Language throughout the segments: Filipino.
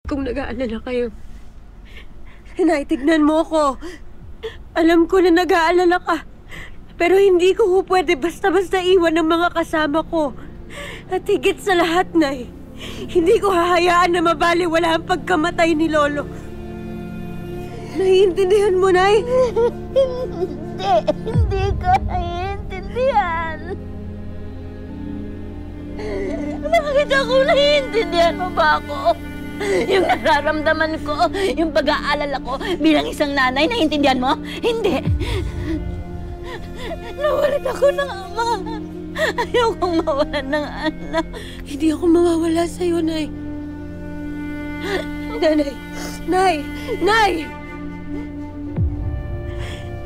kong nag-aalala kayo. Nay, tignan mo ko. Alam ko na nag-aalala ka. Pero hindi ko pwede basta-basta iwan ng mga kasama ko. At higit sa lahat, Nay, hindi ko hahayaan na mabaliwala ang pagkamatay ni Lolo. Naiintindihan mo, Nay? Hindi ko naiintindihan. Bakit ako naiintindihan mo ba ako? Yung nararamdaman ko, yung pag-aalala ko bilang isang nanay, naiintindihan mo? Hindi. Nawalan ako ng ama. Ayokong mawalan ng anak. Hindi ako mawawala sa'yo, Nay. Nay! Nay! Nay!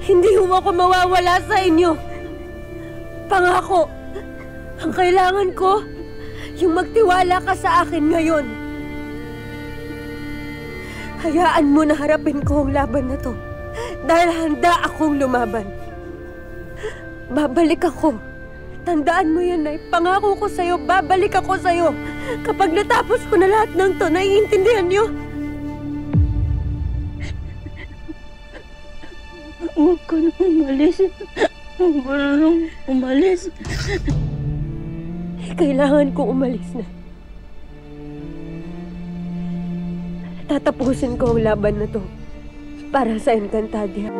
Hindi ako mawawala sa inyo. Pangako, ang kailangan ko, yung magtiwala ka sa akin ngayon. Hayaan mo na harapin ko ang laban na to. Dahil handa akong lumaban. Babalik ako. Tandaan mo yan, Nay. Pangako ko sa'yo, babalik ako sa'yo. Kapag natapos ko na lahat ng to, naiintindihan niyo? Huwag ka na umalis. Huwag ka na umalis. Kailangan ko umalis na. Tatapusin ko ang laban na to para sa Encantadia.